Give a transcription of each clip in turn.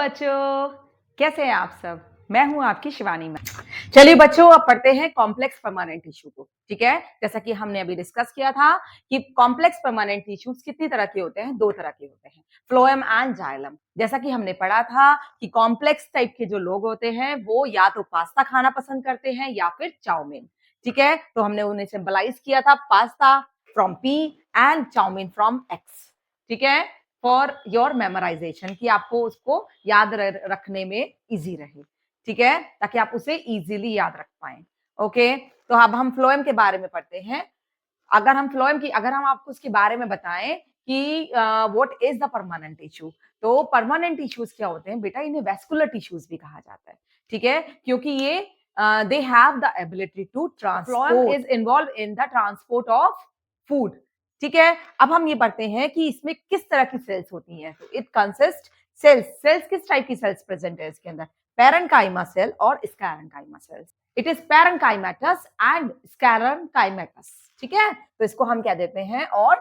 बच्चों, कैसे हैं आप सब? मैं हूं आपकी शिवानी मैम। चलिए बच्चों, अब पढ़ते हैं कॉम्प्लेक्स परमानेंट टिश्यू को। ठीक है, जैसा कि हमने अभी डिस्कस किया था कि कॉम्प्लेक्स परमानेंट टिश्यूज कितनी तरह के होते हैं, दो तरह के होते हैं, फ्लोएम एंड जाइलम। जैसा कि हमने पढ़ा था कि कॉम्प्लेक्स टाइप के जो लोग होते हैं वो या तो पास्ता खाना पसंद करते हैं या फिर चाउमीन। ठीक है, तो हमने उन्हें सिंबलाइज किया था pasta from P and chowmein from X. ठीक है, फॉर योर मेमोराइजेशन, कि आपको उसको याद रखने में इजी रहे। ठीक है, ताकि आप उसे इजीली याद रख पाए। ओके, तो अब हम फ्लोएम के बारे में पढ़ते हैं। अगर हम आपको उसके बारे में बताएं कि what is the permanent tissue, तो परमानेंट टिश्यूज क्या होते हैं बेटा, इन्हें वेस्कुलर टिश्यूज भी कहा जाता है। ठीक है, क्योंकि ये they have the ability to transport, phloem is involve in the transport of food. ठीक है, अब हम ये पढ़ते हैं कि इसमें किस तरह की सेल्स होती हैं। तो इट कंसिस्ट सेल्स किस टाइप की सेल्स प्रेजेंट है इसके अंदर, पैरेंकाइमा सेल और sclerenchyma cells. It is parenchymatous and sclerenchymatous. ठीक है, तो इसको हम क्या देते हैं और,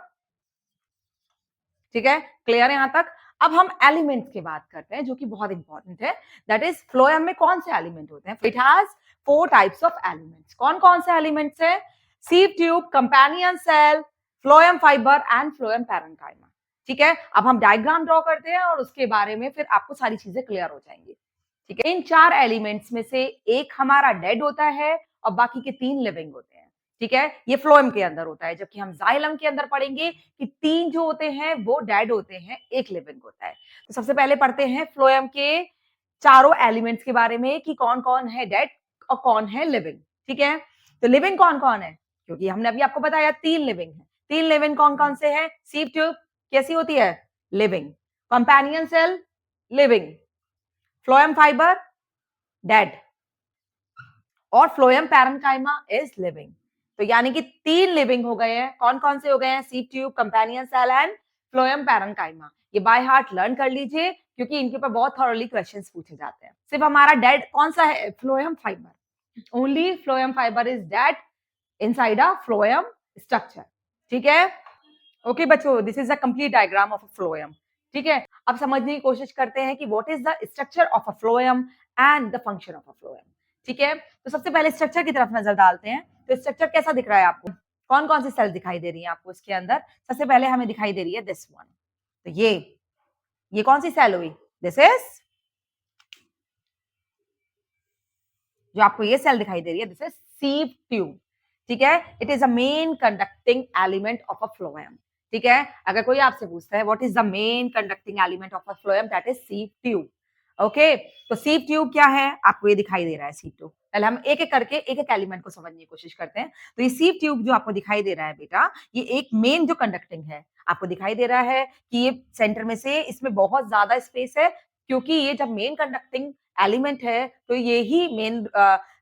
ठीक है, क्लियर है यहां तक। अब हम एलिमेंट्स की बात करते हैं जो कि बहुत इंपॉर्टेंट है। दैट इज फ्लोएम में कौन से एलिमेंट होते हैं। It has 4 types of elements. कौन कौन से एलिमेंट्स है? Sieve tube, companion cell, phloem fibre and phloem parenchyma. ठीक है, अब हम डायग्राम ड्रॉ करते हैं और उसके बारे में फिर आपको सारी चीजें क्लियर हो जाएंगी। ठीक है, इन 4 एलिमेंट्स में से एक हमारा डेड होता है और बाकी के 3 लिविंग होते हैं। ठीक है, ये फ्लोएम के अंदर होता है, जबकि हम जाइलम के अंदर पढ़ेंगे कि 3 जो होते हैं वो डेड होते हैं, एक लिविंग होता है। तो सबसे पहले पढ़ते हैं फ्लोएम के चारों एलिमेंट्स के बारे में कि कौन कौन है डेड और कौन है लिविंग। ठीक है, तो लिविंग कौन कौन है, क्योंकि हमने अभी आपको बताया 3 लिविंग है। 3 लिविंग कौन कौन से हैं? सीव ट्यूब कैसी होती है? Living. Companion cell living. Phloem fibre dead और फ्लोएम पैरेंकाइमा इज लिविंग। तो यानी कि 3 लिविंग हो गए हैं। कौन कौन से हो गए हैं? Sieve tube, companion cell and phloem parenchyma. ये बाय हार्ट लर्न कर लीजिए, क्योंकि इनके ऊपर बहुत थॉरली क्वेश्चंस पूछे जाते हैं। सिर्फ हमारा डेड कौन सा है? Phloem fibre. Only phloem fibre is dead inside a phloem structure. ठीक है, ओके बच्चों, this is a complete diagram of a phloem. ठीक है, अब समझने की कोशिश करते हैं कि what is the structure of a phloem and the function of a phloem. ठीक है, तो सबसे पहले स्ट्रक्चर की तरफ नजर डालते हैं। तो स्ट्रक्चर कैसा दिख रहा है आपको? कौन कौन सी सेल दिखाई दे रही है आपको इसके अंदर? सबसे पहले हमें दिखाई दे रही है दिस वन। तो ये कौन सी सेल हुई? दिस इज, जो आपको ये सेल दिखाई दे रही है, दिस इज सीव ट्यूब। ठीक है, it is a main conducting element of a phloem. ठीक है, अगर कोई आपसे पूछता है what is the main conducting element of a phloem, that is सीव tube. Okay, तो सीव ट्यूब क्या है? आपको ये दिखाई दे रहा है सीव ट्यूब। पहले हम एक एक करके एक एक एलिमेंट को समझने की कोशिश करते हैं। तो ये सीव ट्यूब जो आपको दिखाई दे रहा है बेटा, ये एक मेन जो कंडक्टिंग है, आपको दिखाई दे रहा है कि ये सेंटर में से इसमें बहुत ज्यादा स्पेस है, क्योंकि ये जब मेन कंडक्टिंग एलिमेंट है तो ये ही मेन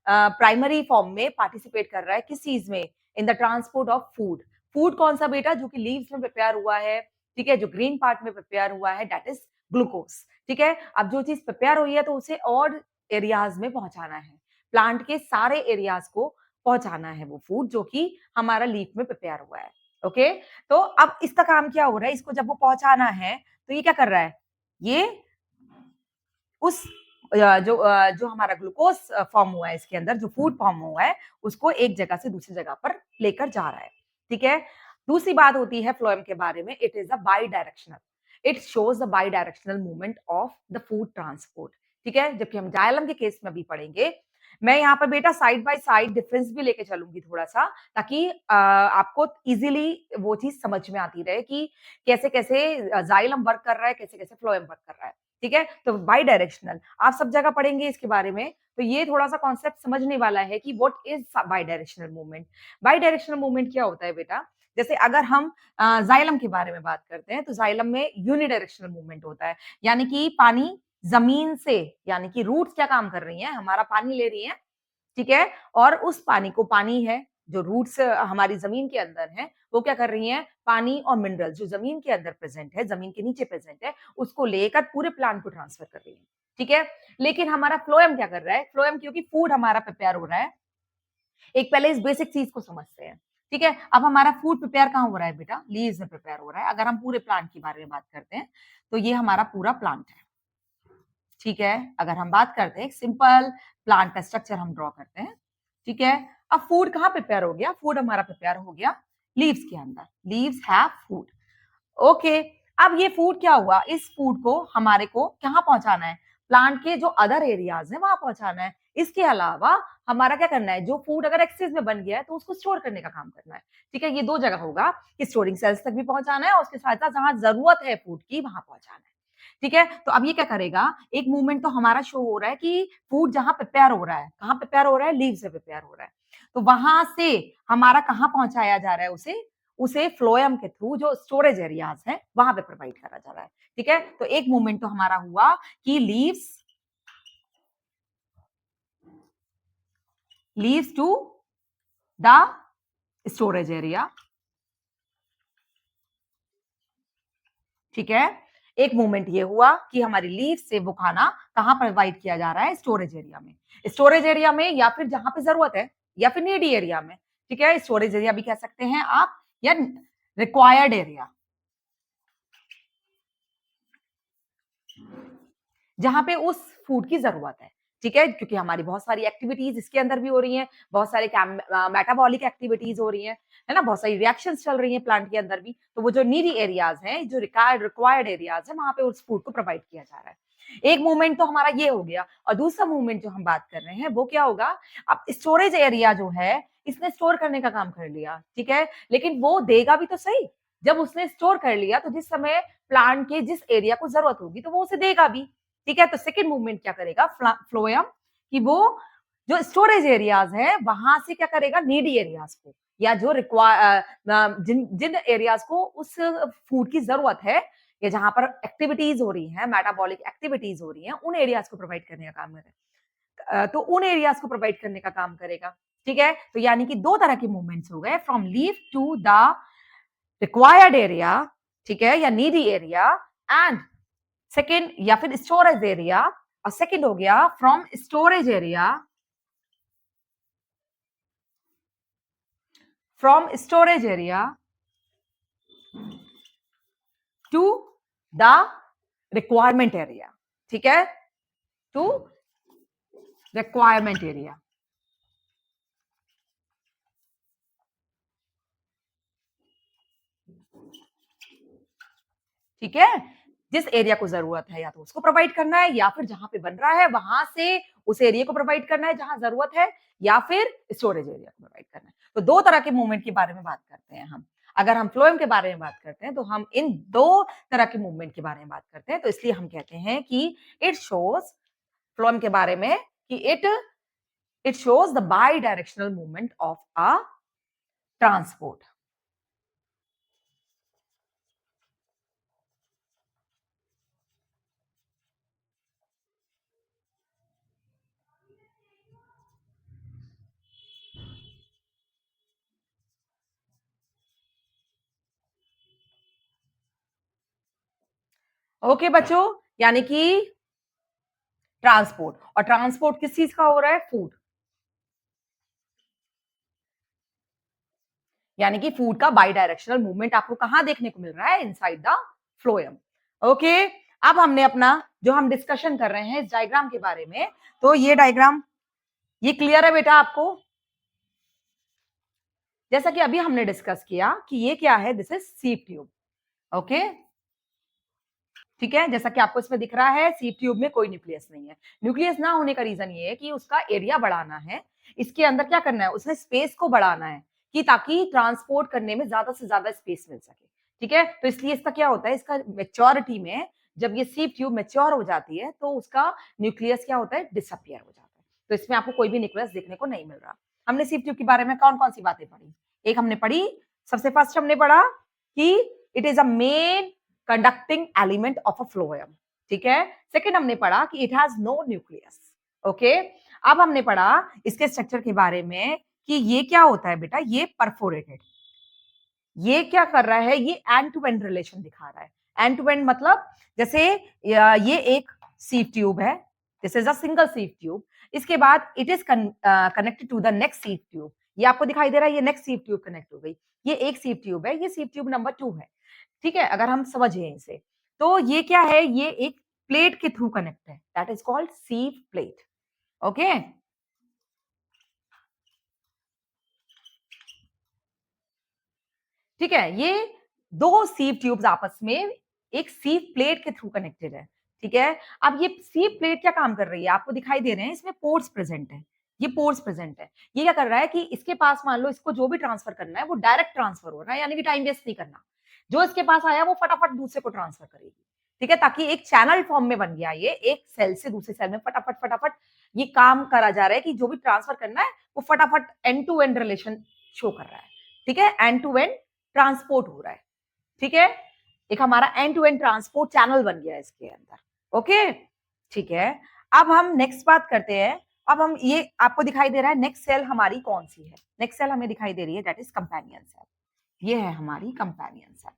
प्राइमरी फॉर्म में पार्टिसिपेट कर रहा है किस चीज में? इन the transport of food. Food कौन सा बेटा? जो कि लीव्स में प्रिपेयर हुआ है। ठीक है, जो ग्रीन पार्ट में प्रिपेयर हुआ है, दैट इज ग्लूकोज। ठीक है, अब जो चीज प्रिपेयर हुई है तो उसे और एरियाज में पहुंचाना है, प्लांट के सारे एरियाज को पहुंचाना है वो फूड जो कि हमारा लीफ में प्रिपेयर हुआ है। ओके, तो अब इसका काम क्या हो रहा है? इसको जब वो पहुंचाना है तो ये क्या कर रहा है? ये उस जो हमारा ग्लूकोज फॉर्म हुआ है इसके अंदर, जो फूड फॉर्म हुआ है, उसको एक जगह से दूसरी जगह पर लेकर जा रहा है। ठीक है, दूसरी बात होती है फ्लोएम के बारे में, it is a by directional. It shows the by directional movement of the food transport. ठीक है, जबकि हम जाइलम के केस में भी पढ़ेंगे। मैं यहाँ पर बेटा साइड बाय साइड डिफरेंस भी लेके चलूंगी थोड़ा सा, ताकि आपको इजीली वो चीज समझ में आती रहे कि कैसे कैसे जाइलम वर्क कर रहा है, कैसे कैसे फ्लोएम वर्क कर रहा है। ठीक है, तो बाई डायरेक्शनल आप सब जगह पढ़ेंगे इसके बारे में। तो ये थोड़ा सा कॉन्सेप्ट समझने वाला है कि what is by directional movement. By directional movement क्या होता है बेटा? जैसे अगर हम जाइलम के बारे में बात करते हैं, तो जाइलम में यूनिडायरेक्शनल मूवमेंट होता है, यानी कि पानी जमीन से, यानी कि रूट्स क्या काम कर रही हैं? हमारा पानी ले रही हैं। ठीक है, और उस पानी को, पानी है जो रूट्स हमारी जमीन के अंदर है, वो क्या कर रही हैं? पानी और मिनरल जो जमीन के अंदर प्रेजेंट है, जमीन के नीचे प्रेजेंट है, उसको लेकर पूरे प्लांट को ट्रांसफर कर रही है। ठीक है, लेकिन हमारा फ्लोएम क्या कर रहा है? फ्लोएम, क्योंकि फूड हमारा प्रिपेयर हो रहा है, एक पहले इस बेसिक चीज को समझते हैं। ठीक है, अब हमारा फूड प्रिपेयर कहाँ हो रहा है बेटा? लीव्स में प्रिपेयर हो रहा है। अगर हम पूरे प्लांट के बारे में बात करते हैं, तो ये हमारा पूरा प्लांट है। ठीक है, अगर हम बात करते हैं सिंपल प्लांट का स्ट्रक्चर हम ड्रॉ करते हैं, ठीक है। अब फूड कहाँ प्रिपेयर हो गया? फूड हमारा प्रिपेयर हो गया लीव्स के अंदर। Leaves have food. ओके, अब ये फूड क्या हुआ? इस फूड को हमारे को कहाँ पहुंचाना है? प्लांट के जो अदर एरियाज है वहां पहुंचाना है। इसके अलावा हमारा क्या करना है? जो फूड अगर एक्सेस में बन गया है तो उसको स्टोर करने का काम करना है। ठीक है, ये दो जगह होगा कि स्टोरिंग सेल्स तक भी पहुंचाना है और उसके साथ साथ जहां जरूरत है फूड की वहां पहुंचाना है। ठीक है, तो अब ये क्या करेगा? एक मूवमेंट तो हमारा शो हो रहा है कि फूड जहां प्रिपेयर हो रहा है, कहां प्रिपेयर हो रहा है? लीव से प्रिपेयर हो रहा है। तो वहां से हमारा कहां पहुंचाया जा रहा है उसे? उसे फ्लोएम के थ्रू जो स्टोरेज एरियाज है वहां पे प्रोवाइड करा जा रहा है। ठीक है, तो एक मूवमेंट तो हमारा हुआ कि leaves to the storage area. ठीक है, एक मूवमेंट ये हुआ कि हमारी लीव से वो खाना कहां प्रोवाइड किया जा रहा है? स्टोरेज एरिया में। स्टोरेज एरिया में या फिर जहां पे जरूरत है या फिर नीडी एरिया में। ठीक है, स्टोरेज एरिया भी कह सकते हैं आप या रिक्वायर्ड एरिया, जहां पे उस फूड की जरूरत है। ठीक है, क्योंकि हमारी बहुत सारी एक्टिविटीज इसके अंदर भी हो रही हैं, बहुत सारे मेटाबॉलिक एक्टिविटीज हो रही हैं, है ना, बहुत सारी रिएक्शंस चल रही हैं प्लांट के अंदर भी। तो वो जो नीडी एरियाज हैं, जो रिक्वायर्ड एरियाज है, वहां पे उस फूड को प्रोवाइड किया जा रहा है। एक मूवमेंट तो हमारा ये हो गया और दूसरा मूवमेंट जो हम बात कर रहे हैं वो क्या होगा? अब स्टोरेज एरिया जो है इसने स्टोर करने का काम कर लिया। ठीक है, लेकिन वो देगा भी तो सही। जब उसने स्टोर कर लिया तो जिस समय प्लांट के जिस एरिया को जरूरत होगी तो वो उसे देगा भी। ठीक है, तो सेकेंड मूवमेंट क्या करेगा फ्लोएम कि वो जो स्टोरेज एरियाज है वहां से क्या करेगा? नीडी एरियाज को या जो जिन जिन एरियाज को उस फूड की जरूरत है या जहां पर एक्टिविटीज हो रही है, मेटाबॉलिक एक्टिविटीज हो रही है, उन एरियाज को प्रोवाइड करने का काम करेगा। तो उन एरियाज को प्रोवाइड करने का काम करेगा। ठीक है, तो यानी कि दो तरह के मूवमेंट्स हो गए, from leave to the required area, ठीक है, या नीडी एरिया, एंड सेकेंड या फिर स्टोरेज एरिया, और सेकेंड हो गया from storage area, from storage area to the requirement area. ठीक है, टू रिक्वायरमेंट एरिया। ठीक है, जिस एरिया को जरूरत है या तो उसको प्रोवाइड करना है या फिर जहां पे बन रहा है वहां से उस एरिया को प्रोवाइड करना है जहां जरूरत है, या फिर स्टोरेज एरिया को प्रोवाइड करना है। तो दो तरह के मूवमेंट के बारे में बात करते हैं हम। अगर हम फ्लोएम के बारे में बात करते हैं तो हम इन दो तरह के मूवमेंट के बारे में बात करते हैं। तो इसलिए हम कहते हैं कि इट शोज, फ्लोएम के बारे में, कि it shows the by directional movement of a transport. Okay बच्चों, यानी कि ट्रांसपोर्ट, और ट्रांसपोर्ट किस चीज का हो रहा है? फूड, यानी कि फूड का बाई डायरेक्शनल मूवमेंट आपको कहां देखने को मिल रहा है? Inside the phloem. ओके, अब हमने अपना जो हम डिस्कशन कर रहे हैं इस डायग्राम के बारे में, तो ये डायग्राम, ये क्लियर है बेटा आपको? जैसा कि अभी हमने डिस्कस किया कि ये क्या है, दिस इज सीव ट्यूब। ओके, ठीक है, जैसा कि आपको इसमें दिख रहा है सीव ट्यूब में कोई न्यूक्लियस नहीं है। न्यूक्लियस ना होने का रीजन ये है कि उसका एरिया बढ़ाना है, इसके अंदर क्या करना है? उसने स्पेस को बढ़ाना है कि ताकि ट्रांसपोर्ट करने में ज्यादा से ज्यादा स्पेस मिल सके। ठीक है, तो इसलिए इसका क्या होता है, इसका मेच्योरिटी में जब ये सीव ट्यूब मेच्योर हो जाती है तो उसका न्यूक्लियस क्या होता है? डिसअपियर हो जाता है। तो इसमें आपको कोई भी न्यूक्लियस देखने को नहीं मिल रहा। हमने सीव ट्यूब के बारे में कौन कौन सी बातें पढ़ी? एक हमने पढ़ी, सबसे फर्स्ट हमने पढ़ा कि it is a main conducting element of a phloem. ठीक है, सेकंड हमने पढ़ा कि it has no nucleus. Okay, अब हमने पढ़ा इसके स्ट्रक्चर के बारे में कि ये क्या होता है बेटा? ये परफोरेटेड, ये क्या कर रहा है? ये एंड टू एंड रिलेशन दिखा रहा है। एंड टू एंड मतलब जैसे ये एक सीव ट्यूब है, this is a single sieve tube, इसके बाद it is connected to the next sieve tube. ये आपको दिखाई दे रहा है, ये नेक्स्ट सीव ट्यूब कनेक्ट हो गई। ये एक सीव ट्यूब है, ये सीव ट्यूब नंबर 2 है। ठीक है, अगर हम समझे इसे, तो ये क्या है? ये एक प्लेट के थ्रू कनेक्ट है, that is called sieve plate. Okay, ठीक है, ये दो सीव ट्यूब्स आपस में एक सीव प्लेट के थ्रू कनेक्टेड है। ठीक है, अब ये सीव प्लेट क्या काम कर रही है, आपको दिखाई दे रहे हैं, इसमें पोर्स प्रेजेंट है, ये पोर्स प्रेजेंट है। ये क्या कर रहा है कि इसके पास मान लो इसको जो भी ट्रांसफर करना है वो डायरेक्ट ट्रांसफर हो रहा है, यानी कि टाइम वेस्ट नहीं करना। जो इसके पास आया वो फटाफट दूसरे को ट्रांसफर करेगी। ठीक है, ताकि एक चैनल फॉर्म में बन गया, ये एक सेल से दूसरे सेल में फटाफट फटाफट ये काम करा जा रहा है कि जो भी ट्रांसफर करना है वो फटाफट end to end relation show कर रहा है। ठीक है, एंड टू एंड ट्रांसपोर्ट हो रहा है। ठीक है, एक हमारा end to end transport channel बन गया है इसके अंदर। ओके, ठीक है, अब हम नेक्स्ट बात करते हैं। अब हम ये आपको दिखाई दे रहा है नेक्स्ट सेल हमारी कौन सी है, नेक्स्ट सेल हमें दिखाई दे रही है, दैट इज कंपेनियन सेल। ये है हमारी कंपेनियन सेल।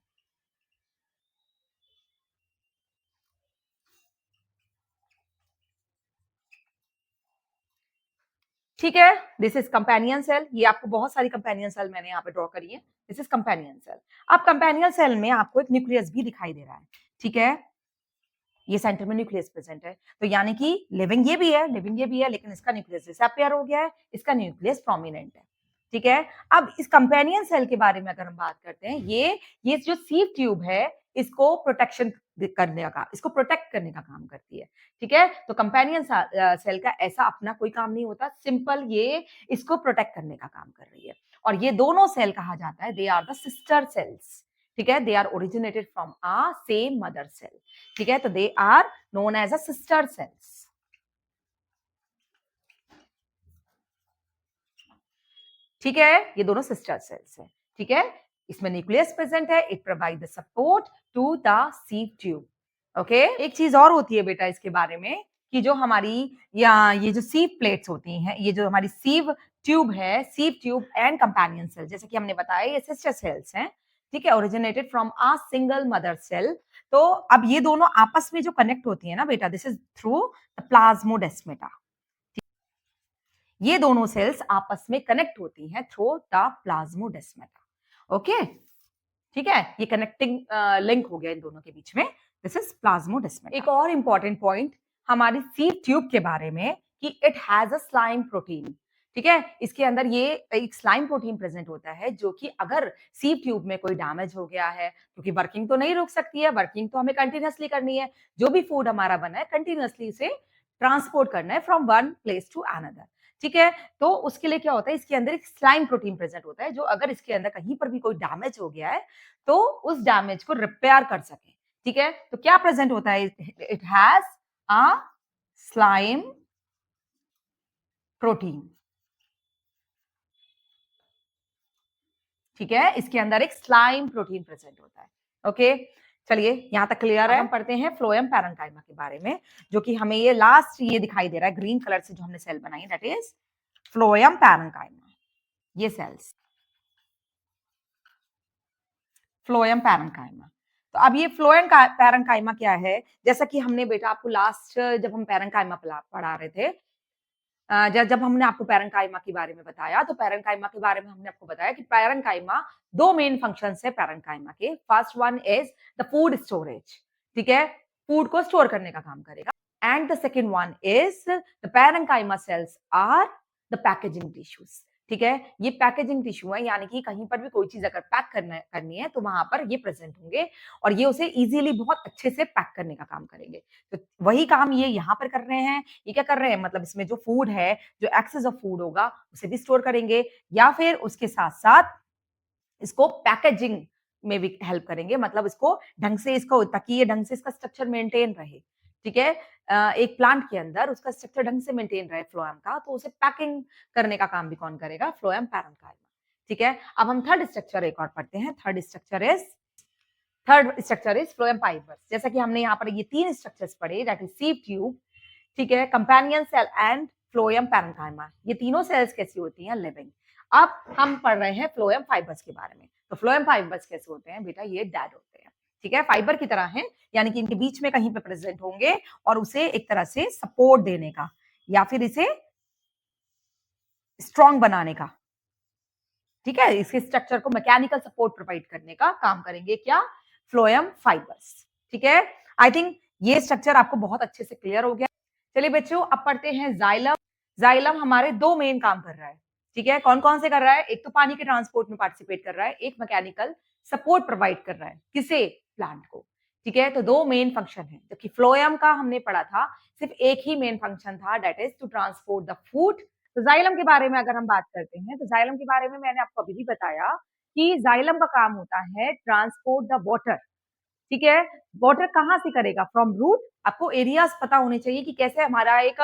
ठीक है, दिस इज कंपेनियन सेल। ये आपको बहुत सारी कंपेनियन सेल मैंने यहाँ पे ड्रॉ करी है, दिस इज कंपेनियन सेल। अब कंपेनियन सेल में आपको एक न्यूक्लियस भी दिखाई दे रहा है। ठीक है, ये सेंटर में न्यूक्लियस प्रेजेंट है, तो यानी कि लिविंग ये भी है, लिविंग ये भी है, लेकिन इसका न्यूक्लियस डिसअपियर हो गया है, इसका न्यूक्लियस प्रोमिनेंट है। ठीक है, अब इस कंपेनियन सेल के बारे में अगर हम बात करते हैं, ये जो सीव ट्यूब है इसको प्रोटेक्शन करने का, इसको प्रोटेक्ट करने का काम करती है। ठीक है, तो कंपेनियन सेल का ऐसा अपना कोई काम नहीं होता, सिंपल ये इसको प्रोटेक्ट करने का काम कर रही है। और ये दोनों सेल कहा जाता है, they are the sister cells. ठीक है, they are originated from a same mother cell. ठीक है, तो they are known as a sister cells. ठीक है, ये दोनों सिस्टर सेल्स है। ठीक है, इसमें न्यूक्लियस प्रेजेंट है, it provide the support to the sieve tube. Okay, एक चीज और होती है बेटा इसके बारे में कि जो हमारी या ये जो सीव प्लेट्स होती हैं, ये जो हमारी सीव ट्यूब है, sieve tube and companion cell, जैसे कि हमने बताया ये सिस्टर सेल्स हैं। ठीक है, originated from a single mother cell. तो अब ये दोनों आपस में जो कनेक्ट होती है ना बेटा, this is through the plasmodesmata. ये दोनों सेल्स आपस में कनेक्ट होती हैं थ्रू द प्लाज्मोडेस्मेटा। ओके, ठीक है, ये कनेक्टिंग लिंक हो गया इन दोनों के बीच में, दिस इज प्लाज्मोडेस्मेटा। एक और इंपॉर्टेंट पॉइंट हमारी सीव ट्यूब के बारे में कि it has a slime protein. ठीक है, इसके अंदर ये एक स्लाइम प्रोटीन प्रेजेंट होता है, जो कि अगर सीव ट्यूब में कोई डैमेज हो गया है, क्योंकि वर्किंग तो नहीं रुक सकती है, वर्किंग तो हमें कंटिन्यूअसली करनी है, जो भी फूड हमारा बना है कंटिन्यूअसली उसे ट्रांसपोर्ट करना है from one place to another. ठीक है, तो उसके लिए क्या होता है, इसके अंदर एक स्लाइम प्रोटीन प्रेजेंट होता है, जो अगर इसके अंदर कहीं पर भी कोई डैमेज हो गया है तो उस डैमेज को रिपेयर कर सके। ठीक है, तो क्या प्रेजेंट होता है, it has a slime protein. ठीक है, इसके अंदर एक स्लाइम प्रोटीन प्रेजेंट होता है। ओके, चलिए यहां तक क्लियर है। हम पढ़ते हैं फ्लोएम पैरेन्काइमा के बारे में, जो कि हमें ये लास्ट ये दिखाई दे रहा है ग्रीन कलर से जो हमने सेल बनाई, दैट इज फ्लोएम पैरेन्काइमा। ये सेल्स फ्लोएम पैरेन्काइमा। तो अब ये फ्लोएम पैरेन्काइमा क्या है, जैसा कि हमने बेटा आपको लास्ट जब हम पैरेन्काइमा पढ़ा रहे थे, जब हमने आपको पैरेन्काइमा के बारे में बताया, तो पैरेन्काइमा के बारे में हमने आपको बताया कि पैरेन्काइमा दो मेन फंक्शंस है पैरेन्काइमा के। First one is the food storage. ठीक है, फूड को स्टोर करने का काम करेगा। And the second one is the parenchyma cells are the packaging tissues. ठीक है, ये पैकेजिंग टिश्यू है, यानी कि कहीं पर भी कोई चीज अगर पैक करनी है तो वहां पर ये प्रेजेंट होंगे और ये उसे इजीली बहुत अच्छे से पैक करने का काम करेंगे। तो वही काम ये यहाँ पर कर रहे हैं। ये क्या कर रहे हैं, मतलब इसमें जो फूड है, जो एक्सेस ऑफ फूड होगा उसे भी स्टोर करेंगे, या फिर उसके साथ साथ इसको पैकेजिंग में भी हेल्प करेंगे, मतलब इसको ढंग से इसको ताकि ये ढंग से इसका स्ट्रक्चर मेंटेन रहे। ठीक है, एक प्लांट के अंदर उसका स्ट्रक्चर ढंग से मेंटेन रहे फ्लोएम का, तो उसे पैकिंग करने का काम भी कौन करेगा, फ्लोएम पैरेन्काइमा। ठीक है, अब हम थर्ड स्ट्रक्चर एक और पढ़ते हैं। Third structure is phloem fibres. जैसा कि हमने यहाँ पर ये तीन स्ट्रक्चर्स पढ़े, दैट इज सीव ट्यूब, ठीक है, companion cell and phloem parenchyma. ये तीनों सेल्स कैसी होती हैं, लिविंग। अब हम पढ़ रहे हैं फ्लोएम फाइबर्स के बारे में। तो फ्लोएम फाइबर्स कैसे होते हैं बेटा, ये डेड होते हैं। ठीक है, फाइबर की तरह हैं, यानी कि इनके बीच में कहीं पे प्रेजेंट होंगे और उसे एक तरह से सपोर्ट देने का या फिर इसे स्ट्रॉन्ग बनाने का, ठीक है, इसके स्ट्रक्चर को मैकेनिकल सपोर्ट प्रोवाइड करने का काम करेंगे क्या, फ्लोएम फाइबर्स। ठीक है, आई थिंक ये स्ट्रक्चर आपको बहुत अच्छे से क्लियर हो गया। चलिए बच्चों, अब पढ़ते हैं जाइलम। जाइलम हमारे दो मेन काम कर रहा है, ठीक है। कौन कौन से कर रहा है? एक तो पानी के ट्रांसपोर्ट में पार्टिसिपेट कर रहा है, एक मैकेनिकल सपोर्ट प्रोवाइड कर रहा है, किसे? प्लांट को, ठीक है। तो दो मेन फंक्शन है, जबकि फ्लोएम का हमने पढ़ा था सिर्फ एक ही मेन फंक्शन था, that is to transport the food. तो जाइलम के बारे में अगर हम बात करते हैं, तो जाइलम के बारे में मैंने आपको अभी भी बताया कि जाइलम का काम होता है ट्रांसपोर्ट द वाटर, ठीक है। वाटर कहाँ से करेगा? From root. आपको एरियाज पता होने चाहिए कि कैसे हमारा एक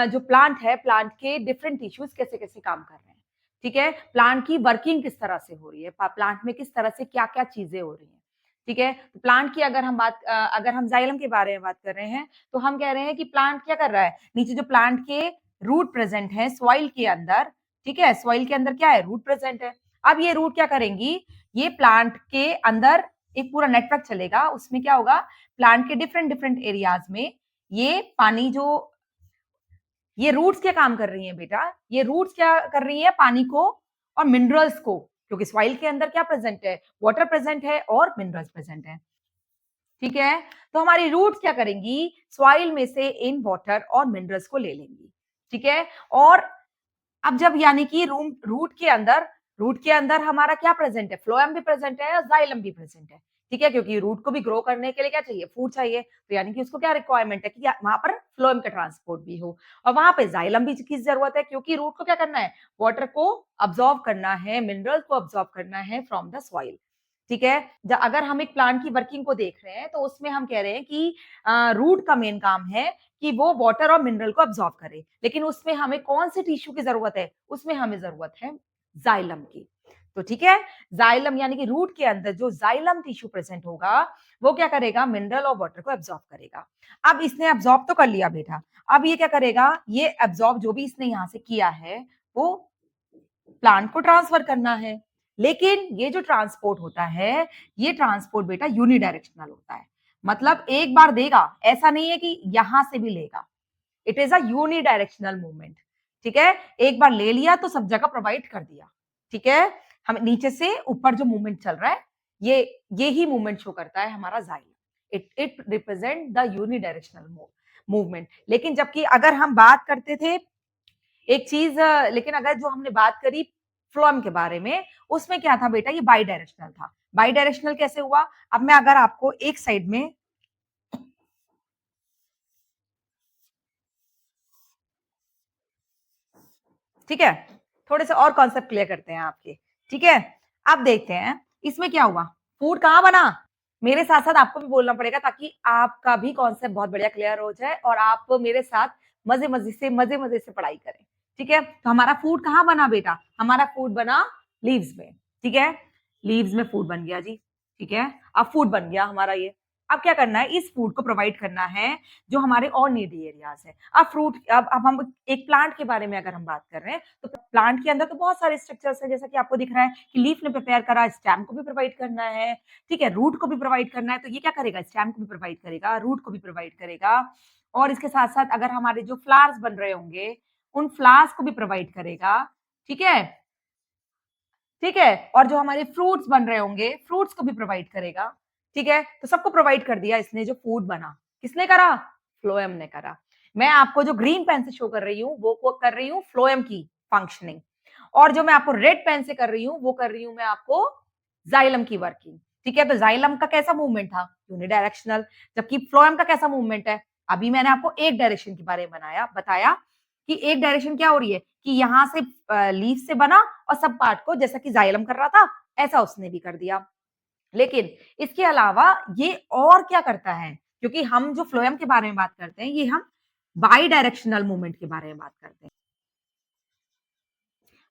जो प्लांट है, प्लांट के डिफरेंट टिश्यूज कैसे कैसे काम कर रहे हैं, ठीक है। प्लांट की वर्किंग किस तरह से हो रही है, प्लांट में किस तरह से क्या क्या चीजें हो रही हैं, ठीक है। तो प्लांट की अगर हम अगर हम जाइलम के बारे में बात कर रहे हैं, तो हम कह रहे हैं कि प्लांट क्या कर रहा है, नीचे जो प्लांट के रूट प्रेजेंट है सॉइल के अंदर, ठीक है। सॉइल के अंदर क्या है? रूट प्रेजेंट है। अब ये रूट क्या करेंगी, ये प्लांट के अंदर एक पूरा नेटवर्क चलेगा, उसमें क्या होगा, प्लांट के डिफरेंट डिफरेंट एरियाज में ये पानी जो, ये रूट्स क्या काम कर रही हैं बेटा, ये रूट्स क्या कर रही हैं, पानी को और मिनरल्स को, क्योंकि सॉइल के अंदर क्या प्रेजेंट है, वाटर प्रेजेंट है और मिनरल्स प्रेजेंट है, ठीक है। तो हमारी रूट्स क्या करेंगी, सॉइल में से इन वाटर और मिनरल्स को ले लेंगी, ठीक है। और अब जब यानी कि रूट के अंदर हमारा क्या प्रेजेंट है, फ्लोएम भी प्रेजेंट है और जाइलम भी प्रेजेंट है, ठीक है। क्योंकि रूट को भी ग्रो करने के लिए क्या चाहिए, फूड चाहिए, तो यानी कि उसको क्या रिक्वायरमेंट है कि वहां पर फ्लोएम का ट्रांसपोर्ट भी हो, और वहां पे जाइलम भी की जरूरत है, क्योंकि रूट को क्या करना है, वाटर को अब्सॉर्ब करना है, मिनरल को अब्सॉर्ब करना है फ्रॉम द सॉइल, ठीक है। अगर हम एक प्लांट की वर्किंग को देख रहे हैं, तो उसमें हम कह रहे हैं कि रूट का मेन काम है कि वो वाटर और मिनरल को अब्सॉर्ब करे, लेकिन उसमें हमें कौन से टिश्यू की जरूरत है, उसमें हमें जरूरत है जाइलम की। तो ठीक है, जाइलम यानी कि रूट के अंदर जो जाइलम टिश्यू प्रेजेंट होगा, वो क्या करेगा, मिनरल और वाटर को अब्सॉर्ब करेगा। अब इसने अब्सॉर्ब तो कर लिया बेटा, अब ये क्या करेगा, ये अब्सॉर्ब जो भी इसने यहां से किया है, वो प्लांट को ट्रांसफर करना है। लेकिन ये जो ट्रांसपोर्ट होता है, ये ट्रांसपोर्ट बेटा यूनिडायरेक्शनल होता है, मतलब एक बार देगा, ऐसा नहीं है कि यहां से भी लेगा। It is a unidirectional movement, ठीक है। एक बार ले लिया तो सब जगह प्रोवाइड कर दिया, ठीक है। हम नीचे से ऊपर जो मूवमेंट चल रहा है, ये ही मूवमेंट शो करता है हमारा xylem. It represent the unidirectional movement. लेकिन जबकि अगर हम बात करते थे एक चीज, लेकिन अगर जो हमने बात करी फ्लोएम के बारे में, उसमें क्या था बेटा, ये बाई डायरेक्शनल था। बाई डायरेक्शनल कैसे हुआ? अब मैं अगर आपको एक साइड में, ठीक है, थोड़े से और कॉन्सेप्ट क्लियर करते हैं आपके, ठीक है। अब देखते हैं इसमें क्या हुआ, फूड कहाँ बना, मेरे साथ साथ आपको भी बोलना पड़ेगा ताकि आपका भी कॉन्सेप्ट बहुत बढ़िया क्लियर हो जाए और आप मेरे साथ मजे मजे से पढ़ाई करें, ठीक है। तो हमारा फूड कहाँ बना बेटा, हमारा फूड बना लीव्स में, ठीक है। लीव्स में फूड बन गया जी, ठीक है। अब फूड बन गया हमारा ये, अब क्या करना है, इस फूड को प्रोवाइड करना है जो हमारे और नीडी एरियाज है। अब हम एक प्लांट के बारे में अगर हम बात कर रहे हैं, तो प्लांट के अंदर तो बहुत सारे स्ट्रक्चर्स है, जैसा कि आपको दिख रहा है कि लीफ ने प्रिपेयर करा, स्टेम को भी प्रोवाइड करना है, ठीक है, रूट को भी प्रोवाइड करना है, तो ये क्या करेगा, स्टेम को भी प्रोवाइड करेगा, रूट को भी प्रोवाइड करेगा, और इसके साथ साथ अगर हमारे जो फ्लावर्स बन रहे होंगे, उन फ्लावर्स को भी प्रोवाइड करेगा, ठीक है, ठीक है। और जो हमारे फ्रूट्स बन रहे होंगे, फ्रूट्स को भी प्रोवाइड करेगा, ठीक है। तो सबको प्रोवाइड कर दिया इसने, जो फूड बना किसने करा, फ्लोएम ने करा। मैं आपको जो ग्रीन पेन से शो कर रही हूँ, वो कर रही हूँ फ्लोएम की फंक्शनिंग, और जो मैं आपको रेड पेन से कर रही हूँ, वो कर रही हूँ मैं आपको जाइलम की वर्किंग, ठीक है। तो जाइलम का कैसा मूवमेंट था, यूनिडायरेक्शनल, जबकि फ्लोएम का कैसा मूवमेंट है, अभी मैंने आपको एक डायरेक्शन के बारे में बताया कि एक डायरेक्शन क्या हो रही है कि यहां से लीफ से बना और सब पार्ट को, जैसा कि जाइलम कर रहा था, ऐसा उसने भी कर दिया। लेकिन इसके अलावा ये और क्या करता है, क्योंकि हम जो फ्लोएम के बारे में बात करते हैं, ये हम बाई डायरेक्शनल मूवमेंट के बारे में बात करते हैं।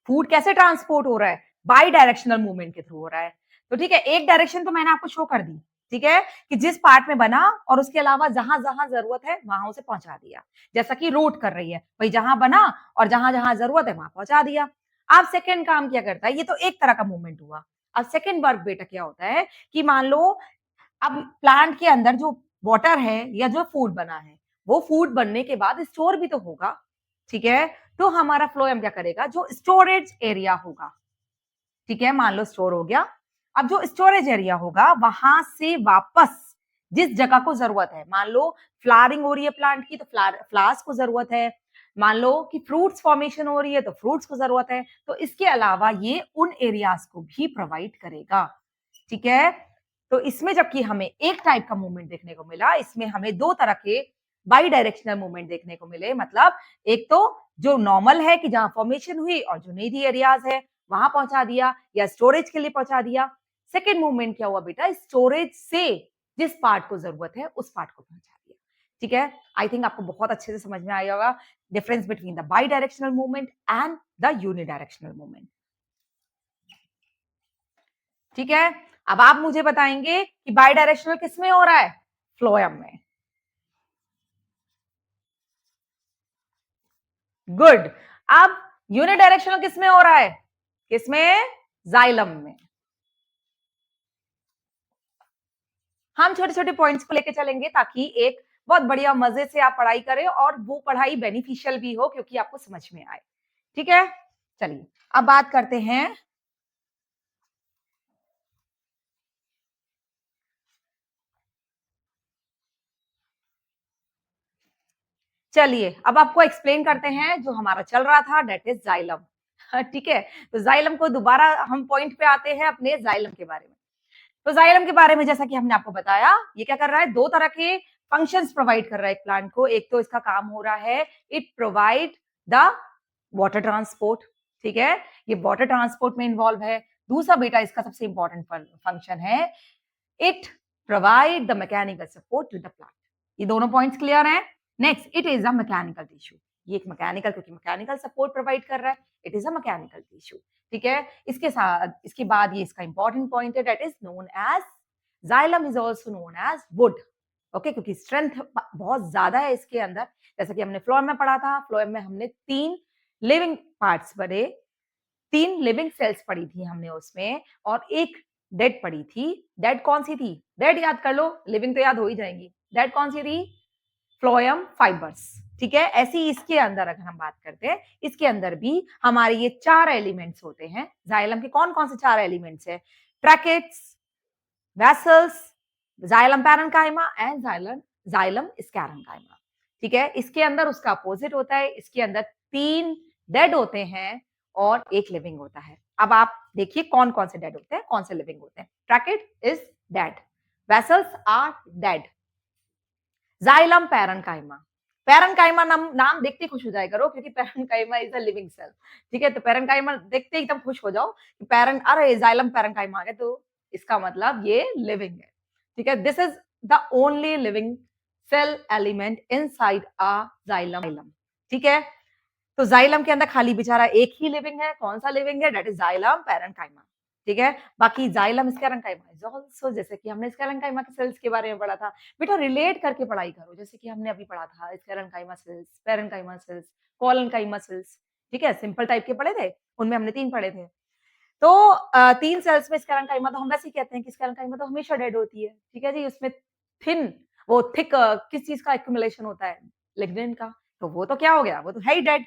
फूड कैसे ट्रांसपोर्ट हो रहा है, बाई डायरेक्शनल मूवमेंट के थ्रू हो रहा है। तो ठीक है, एक डायरेक्शन तो मैंने आपको शो कर दी, ठीक है, कि जिस पार्ट में बना और उसके अलावा जहां जहां जरूरत है वहां उसे पहुंचा दिया, जैसा कि रूट कर रही है, भाई जहां बना और जहां जहां जरूरत है वहां पहुंचा दिया। अब सेकंड काम क्या करता है, ये तो एक तरह का मूवमेंट हुआ। अब सेकंड वर्क बेटा क्या होता है कि मान लो अब प्लांट के अंदर जो वाटर है या जो फूड बना है, वो फूड बनने के बाद स्टोर भी तो होगा, ठीक है। तो हमारा फ्लोएम क्या करेगा, जो स्टोरेज एरिया होगा, ठीक है, मान लो स्टोर हो गया, अब जो स्टोरेज एरिया होगा वहां से वापस जिस जगह को जरूरत है। मान लो फ्लावरिंग हो रही है प्लांट की तो फ्लावर्स को जरूरत है, मान लो कि फ्रूट्स फॉर्मेशन हो रही है तो फ्रूट्स को जरूरत है। तो इसके अलावा ये उन एरियाज को भी प्रोवाइड करेगा, ठीक है। तो इसमें जबकि हमें एक टाइप का मूवमेंट देखने को मिला, इसमें हमें दो तरह के बाई डायरेक्शनल मूवमेंट देखने को मिले। मतलब एक तो जो नॉर्मल है कि जहां फॉर्मेशन हुई और जो नीडी एरियाज है वहां पहुंचा दिया या स्टोरेज के लिए पहुंचा दिया। सेकेंड मूवमेंट क्या हुआ बेटा, स्टोरेज से जिस पार्ट को जरूरत है उस पार्ट को पहुंचा दिया, ठीक है। आई थिंक आपको बहुत अच्छे से समझ में आया होगा difference between the by directional movement and the unidirectional movement, ठीक है। अब आप मुझे बताएंगे कि बाई डायरेक्शनल किसमें हो रहा है, फ्लोएम में। गुड। अब यूनिडायरेक्शनल किसमें हो रहा है, किसमें, जाइलम में। हम छोटे छोटे पॉइंट्स को लेके चलेंगे ताकि एक बहुत बढ़िया मजे से आप पढ़ाई करें और वो पढ़ाई बेनिफिशियल भी हो क्योंकि आपको समझ में आए, ठीक है। चलिए अब बात करते हैं, चलिए अब आपको एक्सप्लेन करते हैं जो हमारा चल रहा था, डेट इज जाइलम, ठीक है। तो जाइलम को दोबारा हम पॉइंट पे आते हैं अपने जाइलम के बारे में। तो जाइलम के बारे में जैसा कि हमने आपको बताया, ये क्या कर रहा है, दो तरह के फंक्शंस प्रोवाइड कर रहा है एक प्लांट को। एक तो इसका काम हो रहा है, it provide the water transport, ठीक है, ये वाटर ट्रांसपोर्ट में इन्वॉल्व है। दूसरा बेटा इसका सबसे इंपॉर्टेंट फंक्शन है, it provide the mechanical support to the plant. ये दोनों पॉइंट्स क्लियर हैं। Next, it is a mechanical tissue, ये एक मैकेनिकल, क्योंकि मैकेनिकल सपोर्ट प्रोवाइड कर रहा है, it is a mechanical tissue, ठीक है। इसके साथ इसके बाद ये इसका इंपॉर्टेंट पॉइंट है, that is known as, xylem is also known as wood, okay, क्योंकि स्ट्रेंथ बहुत ज्यादा है इसके अंदर। जैसा कि हमने फ्लोएम में पढ़ा था, फ्लोएम में हमने तीन लिविंग पार्ट्स पढ़े, तीन लिविंग सेल्स पढ़ी थी हमने उसमें, और एक डेड पढ़ी थी। डेड कौन सी थी, डेड याद कर लो, लिविंग तो याद हो ही जाएंगी। डेड कौन सी थी, फ्लोएम फाइबर्स, ठीक है। ऐसी इसके अंदर अगर हम बात करते हैं, इसके अंदर भी हमारे ये चार एलिमेंट्स होते हैं। जाइलम के कौन कौन से चार एलिमेंट्स है, tracheids, vessels, xylem parenchyma and xylem sclerenchyma, ठीक है। इसके अंदर उसका अपोजिट होता है, इसके अंदर तीन डेड होते हैं और एक लिविंग होता है। अब आप देखिए कौन कौन से डेड होते हैं, कौन से लिविंग होते हैं। Tracheid is dead, vessels are dead, xylem parenchyma, parenchyma नाम देखते ही खुश हो जाए करो क्योंकि parenchyma is a living cell, ठीक है। तो पैरेन्काइमा देखते ही एकदम खुश हो जाओ कि अरे जाइलम पैरेन्काइमा आ गया, तो इसका मतलब ये लिविंग है, ठीक है। This is the only living cell element inside a xylem, ठीक है। तो जाइलम के अंदर खाली बेचारा एक ही लिविंग है, कौन सा लिविंग है, दैट इज जाइलम पैरेन्काइमा, ठीक है। बाकी जाइलम स्कैरेन्काइमा इज आल्सो, जैसे कि हमने स्कैरेन्काइमा के सेल्स के बारे में पढ़ा था, बेटा रिलेट करके पढ़ाई करो, जैसे कि हमने अभी पढ़ा था sclerenchyma cells, parenchyma cells, collenchyma cells, ठीक है। सिंपल टाइप के पढ़े थे, उनमें हमने तीन पढ़े थे। तो तीन सेल्स में स्कैरेन्काइमा तो हम वैसे ही कहते हैं कि स्कैरेन्काइमा तो हमेशा डेड होती है, ठीक है जी। उसमें थिन वो थिक किस चीज का एक्यूमुलेशन होता है, लिग्निन का, तो वो तो क्या हो गया, वो तो है ही डेड।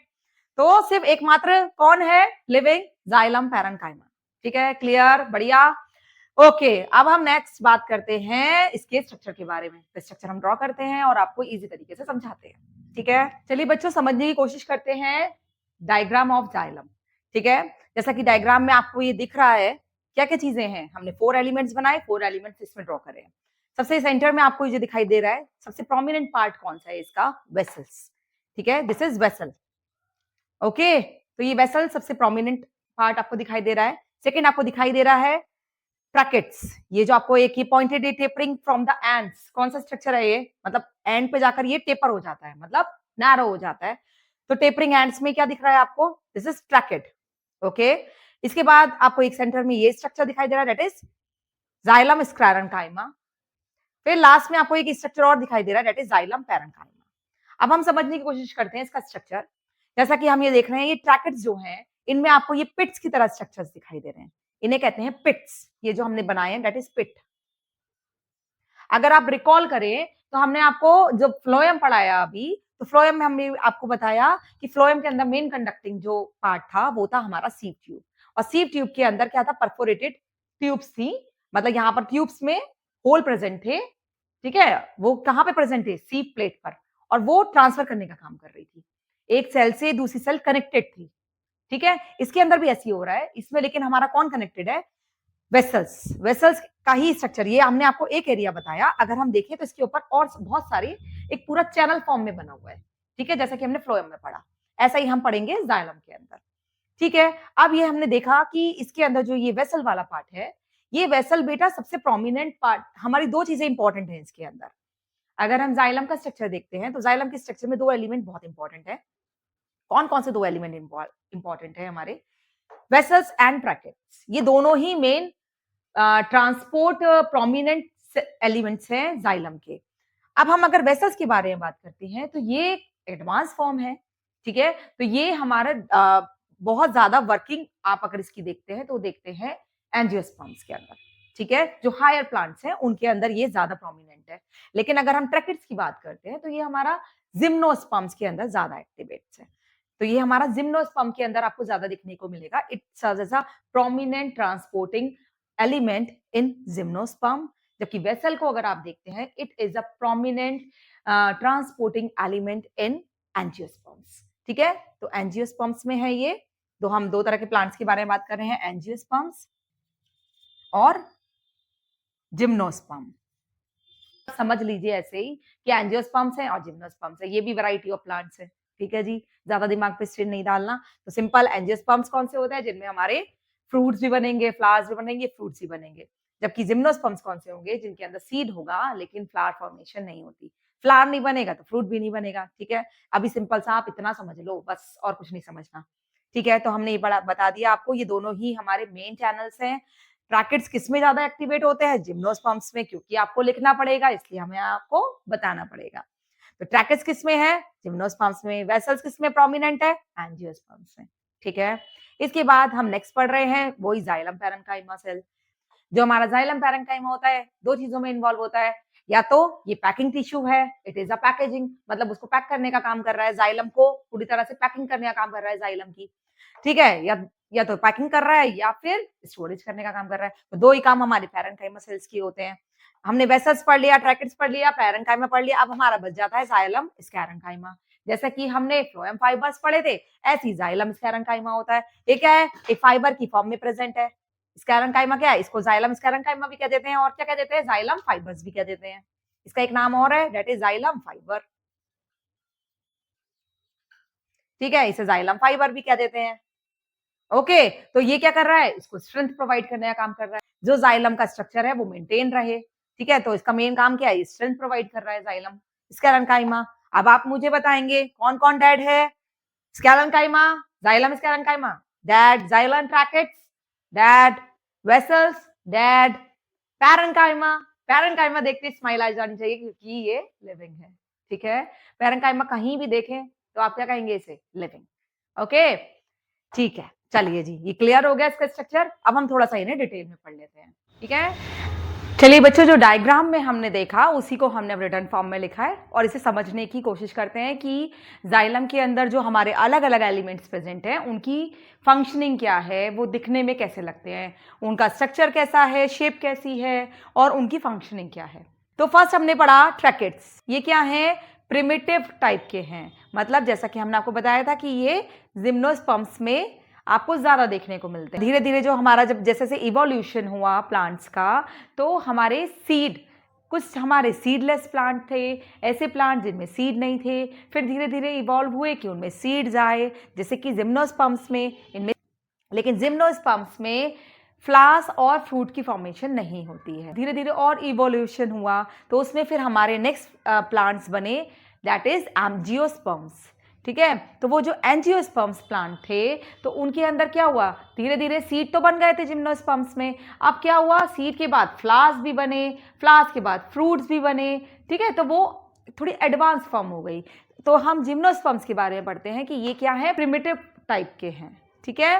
तो सिर्फ एकमात्र कौन है लिविंग, जाइलम पैरेन्काइमा, ठीक है। क्लियर, बढ़िया, ओके। अब हम नेक्स्ट बात करते हैं इसके स्ट्रक्चर के बारे में। तो स्ट्रक्चर हम ड्रॉ करते हैं और आपको इजी तरीके से समझाते हैं, ठीक है। चलिए बच्चों समझने की कोशिश करते हैं डायग्राम ऑफ जाइलम, ठीक है। जैसा कि डायग्राम में आपको ये दिख रहा है, क्या क्या चीजें हैं, हमने 4 एलिमेंट्स बनाए, 4 एलिमेंट्स इसमें ड्रॉ करे। सबसे सेंटर में आपको ये दिखाई दे रहा है, सबसे प्रोमिनेंट पार्ट कौन सा है इसका, वेसल्स, ठीक है, दिस इज वेसल, ओके। तो ये वेसल सबसे प्रोमिनेंट पार्ट आपको दिखाई दे रहा है। सेकेंड आपको दिखाई दे रहा है ट्रैकेट्स, ये जो आपको एक ही pointed tapering from the ends, कौन सा स्ट्रक्चर है ये, मतलब एंड पे जाकर ये टेपर हो जाता है, मतलब नैरो हो जाता है। तो टेपरिंग एंड्स में क्या दिख रहा है आपको, दिस इज ट्रैकेट, ओके। इसके बाद आपको एक सेंटर में ये स्ट्रक्चर दिखाई दे रहा है, दैट इज जाइलम स्क्लेरेन्काइमा। फिर लास्ट में आपको एक स्ट्रक्चर और दिखाई दे रहा है, दैट इज जाइलम पैरेन्काइमा। अब हम समझने की कोशिश करते हैं इसका स्ट्रक्चर। जैसा कि हम ये देख रहे हैं, ये ट्रैकेट्स जो हैं, इनमें आपको ये पिट्स की तरह स्ट्रक्चर्स दिखाई दे रहे हैं, इन्हें कहते हैं पिट्स, ये जो हमने बनाए हैं दैट इज पिट। अगर आप रिकॉल करें तो हमने आपको जो फ्लोएम पढ़ाया अभी, तो फ्लोएम में हमने आपको बताया कि फ्लोएम के अंदर मेन कंडक्टिंग जो पार्ट था वो था हमारा सीव ट्यूब, और सीव ट्यूब के अंदर क्या था, परफोरेटेड ट्यूब्स थी, मतलब यहाँ पर ट्यूब्स में होल प्रेजेंट थे, ठीक है, वो कहाँ पे प्रेजेंट है, सीव प्लेट पर, और वो ट्रांसफर करने का काम कर रही थी, एक सेल से दूसरी सेल कनेक्टेड थी। ठीक है, इसके अंदर भी ऐसे ही हो रहा है इसमें, लेकिन हमारा कौन कनेक्टेड है, वेसल्स। वेसल्स का ही स्ट्रक्चर, ये हमने आपको एक एरिया बताया, अगर हम देखें तो इसके ऊपर और बहुत सारे एक पूरा चैनल फॉर्म में बना हुआ है। ठीक है, जैसा कि हमने फ्लोएम में पढ़ा, ऐसा ही हम पढ़ेंगे जाइलम के अंदर। ठीक है, अब ये हमने देखा कि इसके अंदर जो ये वेसल वाला पार्ट है, ये वेसल बेटा सबसे प्रोमिनेंट पार्ट, हमारी दो चीजें इंपॉर्टेंट है इसके अंदर। अगर हम जाइलम का स्ट्रक्चर देखते हैं तो जाइलम के स्ट्रक्चर में दो एलिमेंट बहुत इंपॉर्टेंट है। कौन कौन से दो एलिमेंट इंपॉर्टेंट है हमारे, वेसल्स एंड ट्रैकेट्स, ये दोनों ही मेन ट्रांसपोर्ट प्रोमिनेंट एलिमेंट्स हैं जाइलम के। अब हम अगर वेसल्स के बारे में बात करते हैं तो ये एडवांस फॉर्म है। ठीक है, तो ये हमारा बहुत ज्यादा वर्किंग आप अगर इसकी देखते हैं तो देखते हैं एंजियोस्पर्म्स के अंदर। ठीक है, जो हायर प्लांट्स हैं उनके अंदर ये ज्यादा प्रोमिनेंट है। लेकिन अगर हम ट्रैकेट्स की बात करते हैं तो ये हमारा जिम्नोस्पर्म्स के अंदर ज्यादा एक्टिवेट्स है। तो ये हमारा जिम्नोस्पर्म के अंदर आपको ज्यादा दिखने को मिलेगा। It serves as a prominent transporting element in gymnosperm, जबकि वेसल को अगर आप देखते हैं it is a prominent transporting element in angiosperms. ठीक है, तो एंजियोस्पर्म्स में है ये, तो हम दो तरह के प्लांट्स के बारे में बात कर रहे हैं, एंजियोस्पर्म्स और जिम्नोस्पर्म। समझ लीजिए ऐसे ही कि एंजियोस्पर्म्स हैं और जिम्नोस्पर्म्स है, ये भी वैरायटी ऑफ प्लांट्स है। ठीक है जी, ज्यादा दिमाग पे स्ट्रेन नहीं डालना। तो सिंपल एंजियोस्पर्म्स कौन से होते हैं, जिनमें हमारे फ्रूट्स भी बनेंगे, फ्लावर्स भी बनेंगे, फ्रूट्स भी बनेंगे। जबकि जिम्नोस्पर्म्स कौन से होंगे, जिनके अंदर सीड होगा लेकिन फ्लावर फॉर्मेशन नहीं होती। फ्लावर नहीं बनेगा तो फ्रूट भी नहीं बनेगा। ठीक है, अभी सिंपल सा आप इतना समझ लो बस, और कुछ नहीं समझना। ठीक है, तो हमने ये बता दिया आपको, ये दोनों ही हमारे मेन चैनल्स हैं। ट्रैकेट्स किसमें ज्यादा एक्टिवेट होते हैं, जिम्नोस्पर्म्स में, क्योंकि आपको लिखना पड़ेगा इसलिए हमें आपको बताना पड़ेगा। तो ट्रैकेट्स किसमें है, जिम्नोस्पर्म्स में। वेसल्स किसमें प्रोमिनेंट है, एंजियोस्पर्म्स में। ठीक है, इसके बाद हम नेक्स्ट पढ़ रहे हैं वही जाइलम पैरेन्काइमा सेल। जो हमारा जाइलम पैरेन्काइमा होता है दो चीजों में इन्वॉल्व होता है, या तो ये पैकिंग टिश्यू है, इट इज अ पैकेजिंग, मतलब उसको पैक करने का काम कर रहा है, जाइलम को पूरी तरह से पैकिंग करने का काम कर रहा है जाइलम की। ठीक है, या तो पैकिंग कर रहा है या फिर स्टोरेज करने का काम कर रहा है। तो दो ही काम हमारे पैरेन्काइमा सेल्स के होते हैं। हमने वेसल्स पढ़ लिया, ट्रैकेट्स पढ़ लिया, पैरेन्काइमा पढ़ लिया, अब हमारा बच जाता है जाइलम स्कैरेन्काइमा। जैसा कि हमने फ्लोएम फाइबर्स पढ़े थे, ऐसे ही जाइलम स्कैरेन्काइमा होता है। ये क्या है, एक फाइबर की फॉर्म में प्रेजेंट है। स्कैरेन्काइमा क्या है, इसको जाइलम स्कैरेन्काइमा भी कह देते हैं, और क्या कह देते हैं, जाइलम फाइबर्स भी कह देते हैं। इसका एक नाम और है, दैट इज जाइलम फाइबर। ठीक है, इसे जाइलम फाइबर भी कह देते हैं। ओके, तो ये क्या कर रहा है, इसको स्ट्रेंथ प्रोवाइड करने का काम कर रहा है। जो जाइलम का स्ट्रक्चर है वो मेंटेन रहे। ठीक है, तो इसका मेन काम क्या है, स्ट्रेंथ प्रोवाइड कर रहा है जाइलम स्कैरेन्काइमा। अब आप मुझे बताएंगे कौन कौन डेड है, sclerenchyma, xylem sclerenchyma, dead xylem tracheids, dead vessels, dead parenchyma. Parenchyma देखते स्माइल आ जानी चाहिए क्योंकि ये लिविंग है। ठीक है, पैरेन्काइमा कहीं भी देखें तो आप क्या कहेंगे, इसे लिविंग। ओके, ठीक है, चलिए जी, ये क्लियर हो गया इसका स्ट्रक्चर। अब हम थोड़ा सा इन्हें डिटेल में पढ़ लेते हैं। ठीक है, चलिए बच्चों, जो डायग्राम में हमने देखा उसी को हमने रिटन फॉर्म में लिखा है, और इसे समझने की कोशिश करते हैं कि जाइलम के अंदर जो हमारे अलग अलग एलिमेंट्स प्रेजेंट हैं उनकी फंक्शनिंग क्या है, वो दिखने में कैसे लगते हैं, उनका स्ट्रक्चर कैसा है, शेप कैसी है, और उनकी फंक्शनिंग क्या है। तो फर्स्ट हमने पढ़ा ट्रैकेट्स। ये क्या है, प्रिमिटिव टाइप के हैं, मतलब जैसा कि हमने आपको बताया था कि ये जिम्नोस्पर्म्स में आपको ज्यादा देखने को मिलते हैं। धीरे धीरे जो हमारा जब जैसे से इवोल्यूशन हुआ प्लांट्स का, तो हमारे सीड, कुछ हमारे सीडलेस प्लांट थे, ऐसे प्लांट जिनमें सीड नहीं थे, फिर धीरे धीरे इवॉल्व हुए कि उनमें सीड्स आए, जैसे कि जिम्नोस्पर्म्स में, इनमें। लेकिन जिम्नोस्पर्म्स में फ्लावर्स और फ्रूट की फॉर्मेशन नहीं होती है। धीरे धीरे और इवोल्यूशन हुआ तो उसमें फिर हमारे नेक्स्ट प्लांट्स बने, दैट इज एंजियोस्पर्म्स। ठीक है, तो वो जो एंजियोस्पर्म्स प्लांट थे तो उनके अंदर क्या हुआ, धीरे धीरे सीड तो बन गए थे जिम्नोस्पर्म्स में, अब क्या हुआ, सीड के बाद फ्लावर्स भी बने, फ्लावर्स के बाद फ्रूट्स भी बने। ठीक है, तो वो थोड़ी एडवांस फॉर्म हो गई। तो हम जिम्नोस्पर्म्स के बारे में पढ़ते हैं कि ये क्या है, प्रिमिटिव टाइप के हैं। ठीक है,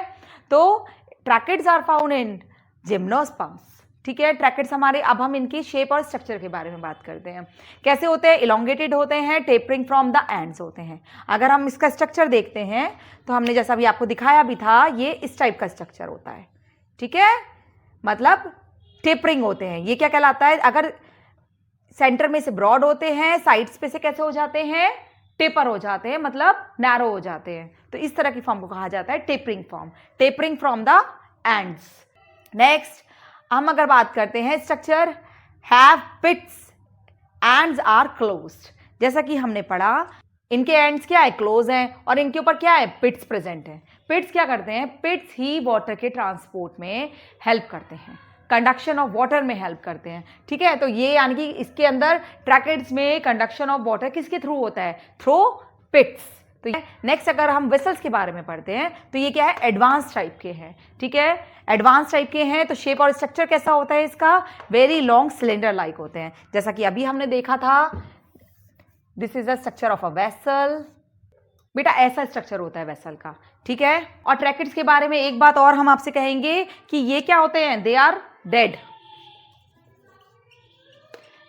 तो tracheids are found in gymnosperms. ठीक है, ट्रैकेट्स हमारे, अब हम इनकी शेप और स्ट्रक्चर के बारे में बात करते हैं। कैसे होते हैं, इलोंगेटेड होते हैं, टेपरिंग फ्रॉम द एंड्स होते हैं। अगर हम इसका स्ट्रक्चर देखते हैं तो हमने जैसा भी आपको दिखाया भी था, ये इस टाइप का स्ट्रक्चर होता है। ठीक है, मतलब टेपरिंग होते हैं। ये क्या कहलाता है, अगर सेंटर में से ब्रॉड होते हैं, साइड्स पे से कैसे हो जाते हैं, टेपर हो जाते हैं, मतलब नैरो हो जाते हैं। तो इस तरह की फॉर्म को कहा जाता है tapering form, tapering from the ends. Next हम अगर बात करते हैं structure have pits, ends are closed. जैसा कि हमने पढ़ा इनके एंड्स क्या है, क्लोज हैं, और इनके ऊपर क्या है, पिट्स प्रेजेंट है। पिट्स क्या करते हैं, पिट्स ही वाटर के ट्रांसपोर्ट में हेल्प करते हैं, कंडक्शन ऑफ वाटर में हेल्प करते हैं। ठीक है, तो ये यानी कि इसके अंदर ट्रैकेट्स में कंडक्शन ऑफ वाटर किसके थ्रू होता है, थ्रू पिट्स। तो नेक्स्ट अगर हम वेसल्स के बारे में पढ़ते हैं तो ये क्या है, एडवांस टाइप के हैं। ठीक है, एडवांस टाइप के हैं। तो शेप और स्ट्रक्चर कैसा होता है इसका, वेरी लॉन्ग सिलेंडर लाइक होते हैं, जैसा कि अभी हमने देखा था। This is the structure of a vessel. बेटा ऐसा स्ट्रक्चर होता है वेसल का। ठीक है, और ट्रैकेट्स के बारे में एक बात और हम आपसे कहेंगे कि ये क्या होते हैं, दे आर डेड।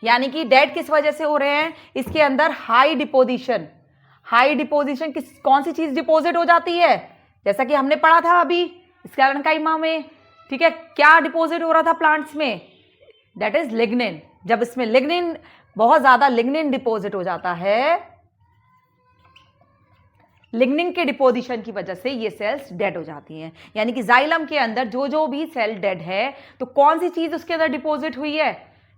यानी कि डेड किस वजह से हो रहे हैं, इसके अंदर हाई डिपोजिशन, हाई डिपोजिशन किस, कौन सी चीज डिपोजिट हो जाती है, जैसा कि हमने पढ़ा था अभी स्क्लेरेंकाइमा में। ठीक है, क्या डिपोजिट हो रहा था प्लांट्स में, दैट इज लिग्निन। जब इसमें लिग्निन, बहुत ज्यादा लिग्निन डिपोजिट हो जाता है, लिग्निन के डिपोजिशन की वजह से ये सेल्स डेड हो जाती हैं। यानी कि जाइलम के अंदर जो जो भी सेल डेड है, तो कौन सी चीज उसके अंदर डिपोजिट हुई है,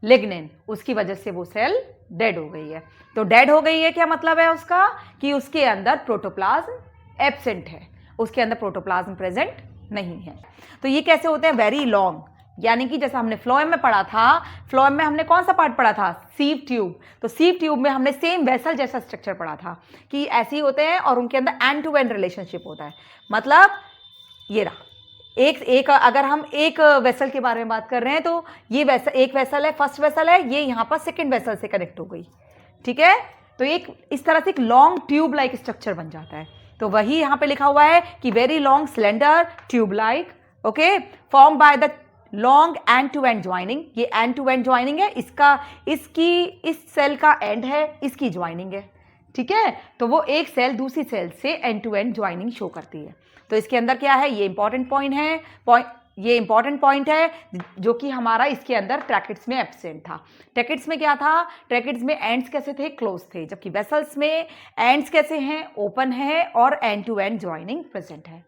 लिग्निन, उसकी वजह से वो सेल डेड हो गई है। तो डेड हो गई है क्या मतलब है उसका, कि उसके अंदर प्रोटोप्लाज्म एब्सेंट है, उसके अंदर प्रोटोप्लाज्म प्रेजेंट नहीं है। तो ये कैसे होते हैं, वेरी लॉन्ग। यानी कि जैसा हमने फ्लोएम में पढ़ा था, फ्लोएम में हमने कौन सा पार्ट पढ़ा था, सीव ट्यूब। तो सीव ट्यूब में हमने सेम वेसल जैसा स्ट्रक्चर पढ़ा था कि ऐसे ही होते हैं और उनके अंदर एंड टू एंड रिलेशनशिप होता है। मतलब ये रहा एक अगर हम एक वेसल के बारे में बात कर रहे हैं तो ये वेसल, एक वेसल है, फर्स्ट वेसल है, ये यहाँ पर सेकेंड वेसल से कनेक्ट हो गई। ठीक है, तो एक इस तरह से एक लॉन्ग ट्यूब लाइक स्ट्रक्चर बन जाता है। तो वही यहाँ पे लिखा हुआ है कि very long cylinder tube like, okay, form by the long end to end joining. ये एंड टू एंड ज्वाइनिंग है, इसका इसकी इस सेल का एंड है, इसकी ज्वाइनिंग है। ठीक है, तो वो एक सेल दूसरी सेल से end to end joining show करती है। तो इसके अंदर क्या है, ये इंपॉर्टेंट पॉइंट है, ये इंपॉर्टेंट पॉइंट है जो कि हमारा इसके अंदर ट्रैकेट्स में एब्सेंट था। ट्रैकेट्स में क्या था, ट्रैकेट्स में एंड्स कैसे थे, क्लोज थे, जबकि वेसल्स में एंड्स कैसे हैं, ओपन है और end to end joining present है।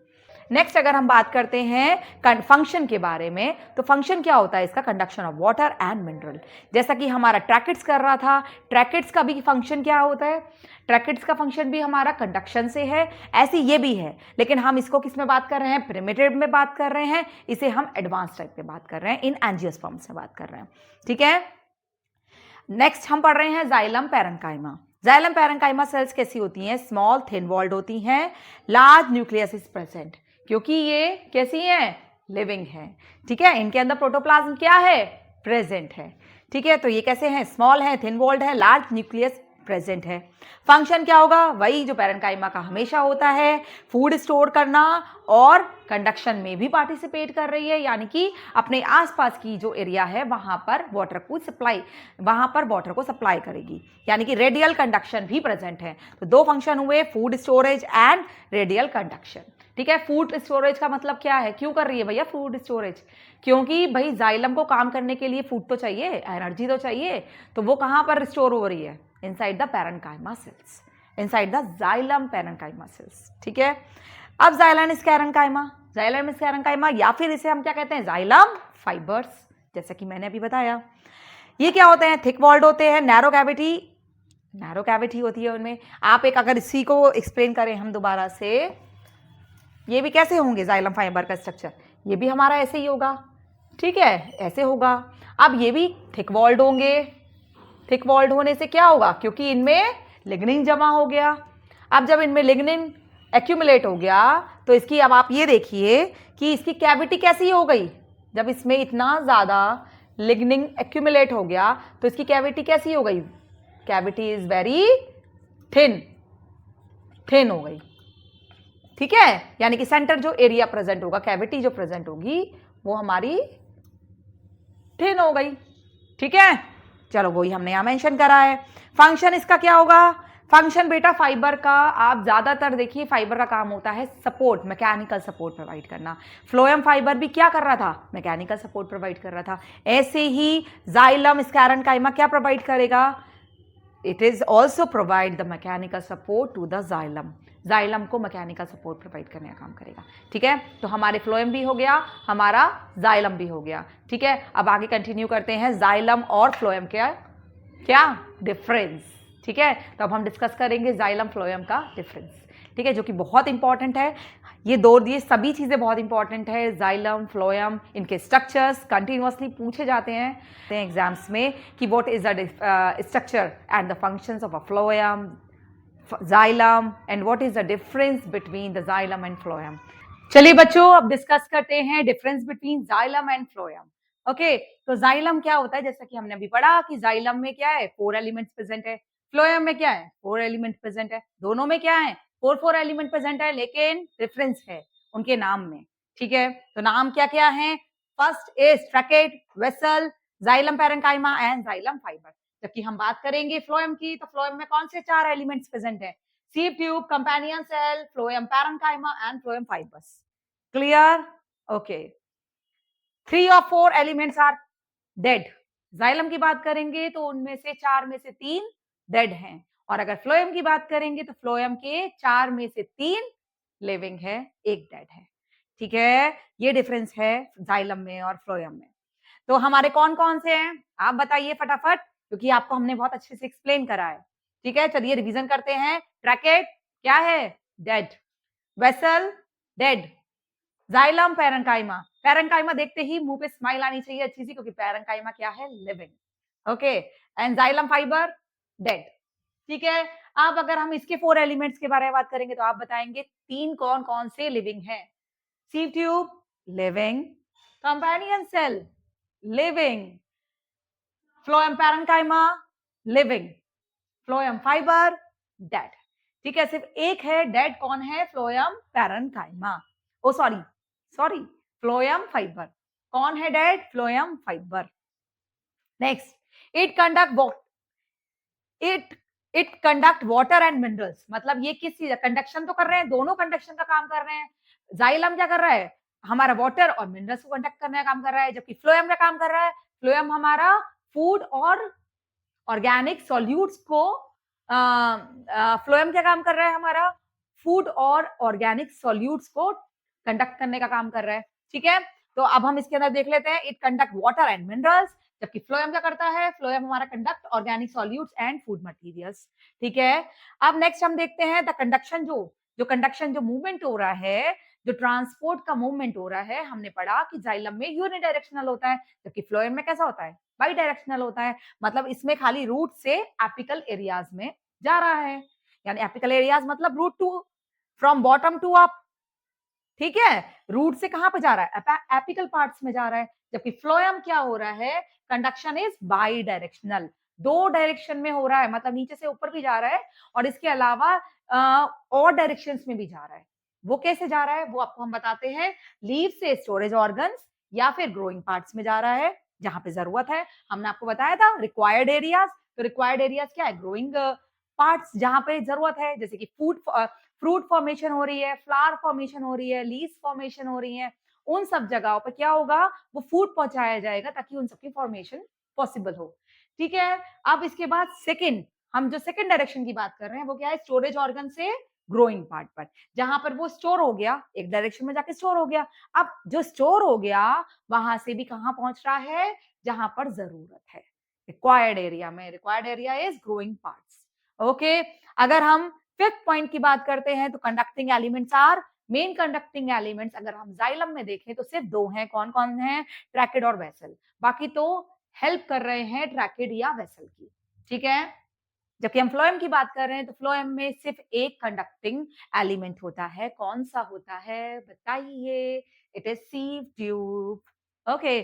नेक्स्ट अगर हम बात करते हैं फंक्शन के बारे में, तो फंक्शन क्या होता है इसका, conduction of water and mineral. जैसा कि हमारा ट्रैकेट्स कर रहा था, ट्रैकेट्स का भी फंक्शन क्या होता है, ट्रैकेट्स का फंक्शन भी हमारा कंडक्शन से है, ऐसे ये भी है, लेकिन हम इसको किस में बात कर रहे हैं, प्रिमिटिव में बात कर रहे हैं, इसे हम एडवांस टाइप में बात कर रहे हैं, इन एंजियोस्पर्म्स में बात कर रहे हैं। ठीक है, नेक्स्ट हम पढ़ रहे हैं xylem parenchyma. Xylem parenchyma sales कैसी होती हैं, स्मॉल थिन वॉल्ड होती हैं, लार्ज न्यूक्लियस इज प्रेजेंट, क्योंकि ये कैसी हैं, लिविंग है। ठीक है, इनके अंदर प्रोटोप्लाज्म क्या है, प्रेजेंट है। ठीक है, तो ये कैसे हैं, स्मॉल है, थिन वॉल्ड है, लार्ज न्यूक्लियस प्रेजेंट है। फंक्शन क्या होगा, वही जो पैरेन्काइमा का हमेशा होता है, फूड स्टोर करना और कंडक्शन में भी पार्टिसिपेट कर रही है, यानी कि अपने आसपास की जो एरिया है वहां पर वाटर को सप्लाई करेगी, यानी कि रेडियल कंडक्शन भी प्रेजेंट है। तो दो फंक्शन हुए, food storage and radial conduction. ठीक है, फूड स्टोरेज का मतलब क्या है, क्यों कर रही है भैया फूड स्टोरेज, क्योंकि भाई जाइलम को काम करने के लिए फूड तो चाहिए, एनर्जी तो चाहिए, तो वो कहां पर स्टोर हो रही है, inside the parenchyma sales, inside the xylem parenchyma sales. ठीक है, अब जाइलम स्क्लेरेन्काइमा या फिर इसे हम क्या कहते हैं, जाइलम फाइबर्स, जैसा कि मैंने अभी बताया। ये क्या होते हैं, थिक वॉल्ड होते हैं, नैरो कैविटी होती है उनमें। आप एक अगर इसी को एक्सप्लेन करें हम दोबारा से, ये भी कैसे होंगे जाइलम फाइबर का स्ट्रक्चर, ये भी हमारा ऐसे ही होगा। ठीक है, ऐसे होगा। अब ये भी थिक वॉल्ड होंगे, थिक वॉल्ड होने से क्या होगा, क्योंकि इनमें लिग्निन जमा हो गया। अब जब इनमें लिग्निन एक्यूमुलेट हो गया तो इसकी, अब आप ये देखिए कि इसकी कैविटी कैसी हो गई, जब इसमें इतना ज़्यादा लिग्निन एक्यूमुलेट हो गया तो इसकी कैविटी कैसी हो गई, कैविटी इज वेरी थिन हो गई। ठीक है, यानी कि सेंटर जो एरिया प्रेजेंट होगा, कैविटी जो प्रेजेंट होगी वो हमारी थिन हो गई। ठीक है, चलो वही हमने यहां मेंशन करा है। फंक्शन इसका क्या होगा, फंक्शन बेटा फाइबर का आप ज्यादातर देखिए, फाइबर का काम होता है सपोर्ट, मैकेनिकल सपोर्ट प्रोवाइड करना। फ्लोएम फाइबर भी क्या कर रहा था? मैकेनिकल सपोर्ट प्रोवाइड कर रहा था। ऐसे ही जाइलम स्कैरेनकाइमा क्या प्रोवाइड करेगा? It is also provide the mechanical support to the xylem. Xylem को मैकेनिकल सपोर्ट प्रोवाइड करने का काम करेगा। ठीक है, तो हमारे फ्लोएम भी हो गया, हमारा जाइलम भी हो गया। ठीक है, अब आगे कंटिन्यू करते हैं, जाइलम और फ्लोएम क्या क्या डिफरेंस। ठीक है, तो अब हम डिस्कस करेंगे जाइलम फ्लोएम का डिफरेंस। ठीक है, जो कि बहुत इंपॉर्टेंट है। ये सभी चीजें बहुत इंपॉर्टेंट है, जाइलम फ्लोएम, इनके स्ट्रक्चर्स कंटिन्यूअसली पूछे जाते हैं एग्जाम्स में कि what is the structure and the functions of a phloem, xylem, and what is the difference between the xylem and phloem. चलिए बच्चों, अब डिस्कस करते हैं difference between xylem and phloem. Okay, तो जाइलम क्या होता है? जैसा कि हमने अभी पढ़ा कि जाइलम में क्या है, 4 एलिमेंट्स प्रेजेंट है। फ्लोएम में क्या है? 4 एलिमेंट प्रेजेंट है। दोनों में क्या है? 4 एलिमेंट प्रेजेंट है, लेकिन डिफरेंस है उनके नाम में। ठीक है, तो नाम क्या क्या है? First is ट्रैकेट, vessel, xylem parenchyma and xylem fibre. जबकि हम बात करेंगे फ्लोएम की, तो फ्लोएम में कौन से 4 एलिमेंट्स प्रेजेंट है? Sieve tube, companion cell, phloem parenchyma and phloem fibres. Clear? Okay, 3 और 4 एलिमेंट्स आर डेड। जाइलम की बात करेंगे तो उनमें से 4 में से 3 डेड हैं, और अगर फ्लोएम की बात करेंगे तो फ्लोएम के 4 में से 3 लिविंग है, 1 डेड है। ठीक है, ये डिफरेंस है जाइलम में और फ्लोएम में। तो हमारे कौन कौन से हैं आप बताइए फटाफट, क्योंकि आपको हमने बहुत अच्छे से एक्सप्लेन करा है। ठीक है, चलिए रिवीजन करते हैं। ट्रैकेट क्या है? Dead. Vessel dead. Xylem parenchyma, parenchyma देखते ही मुंह पे स्माइल आनी चाहिए अच्छी सी, क्योंकि पैरेन्काइमा क्या है? Living. Okay, and xylem fibre dead. ठीक है, अब अगर हम इसके 4 एलिमेंट्स के बारे में बात करेंगे तो आप बताएंगे 3 कौन कौन से लिविंग है? Sieve tube living, companion cell living, phloem parenchyma living, phloem fibre dead. ठीक है, सिर्फ एक है डेड, कौन है? Phloem parenchyma. Oh sorry sorry, phloem fibre. कौन है dead? Phloem fibre. Next, it conduct it it conduct water and minerals. मतलब ये किस चीज? कंडक्शन तो कर रहे हैं, दोनों कंडक्शन का काम कर रहे हैं। जाइलम क्या कर रहा है? हमारा वाटर और मिनरल्स को कंडक्ट करने का काम कर रहा है, जबकि फ्लोएम का काम कर रहा है, फ्लोएम हमारा फूड और ऑर्गेनिक सॉल्यूट्स को फ्लोएम क्या काम कर रहा है? हमारा फूड और ऑर्गेनिक सॉल्यूट्स को कंडक्ट करने का काम कर रहा है। ठीक है, तो अब हम इसके अंदर देख लेते हैं, it conduct water and minerals, जबकि फ्लोएम क्या करता है? फ्लोएम हमारा conduct organic solutes and food materials. ठीक है, अब नेक्स्ट हम देखते हैं द कंडक्शन, जो कंडक्शन जो मूवमेंट हो रहा है, जो ट्रांसपोर्ट का मूवमेंट हो रहा है, हमने पढ़ा कि जाइलम में यूनिडायरेक्शनल होता है, जबकि फ्लोएम में कैसा होता है? बाई डायरेक्शनल होता है। मतलब इसमें खाली रूट से एपिकल एरियाज में जा रहा है, यानी एपिकल एरियाज मतलब root to, from bottom to up. ठीक है, रूट से कहां पे जा रहा है? एपिकल पार्ट्स में जा रहा है, जबकि फ्लोएम क्या हो रहा है? Conduction is by directional, 2 direction में हो रहा है, मतलब नीचे से ऊपर भी जा रहा है और इसके अलावा और डायरेक्शंस में भी जा रहा है। वो कैसे जा रहा है वो आपको हम बताते हैं। लीव से स्टोरेज ऑर्गन्स या फिर ग्रोइंग पार्ट्स में जा रहा है, जहां पे जरूरत है। हमने आपको बताया था रिक्वायर्ड एरियाज, तो रिक्वायर्ड एरियाज क्या है? ग्रोइंग पार्ट्स, जहां पे जरूरत है, जैसे कि फ्रूट फॉर्मेशन हो रही है, फ्लावर फॉर्मेशन हो रही है, लीव्स फॉर्मेशन हो रही है, उन सब जगहों पे क्या होगा? वो फूड पहुंचाया जाएगा ताकि उन सबकी फॉर्मेशन पॉसिबल हो। ठीक है, अब इसके बाद सेकंड, हम जो सेकंड डायरेक्शन की बात कर रहे हैं वो क्या है? स्टोरेज ऑर्गन से ग्रोइंग पार्ट पर, जहां पर वो स्टोर हो गया, एक डायरेक्शन में जाके स्टोर हो गया। अब जो स्टोर हो गया वहां से भी कहां पहुंच रहा है? जहां पर जरूरत है, रिक्वायर्ड एरिया में। Required area is growing parts. Okay, अगर हम फिफ्थ पॉइंट की बात करते हैं तो conducting elements are, main conducting elements अगर हम जाइलम में देखें तो सिर्फ 2 हैं। कौन कौन है? ट्रैकेड और वेसल। बाकी तो हेल्प कर रहे हैं ट्रैकेड या वेसल की। ठीक है, जबकि हम फ्लोएम की बात कर रहे हैं तो फ्लोएम में सिर्फ एक कंडक्टिंग एलिमेंट होता है। कौन सा होता है बताइए? It is सीव tube. Okay,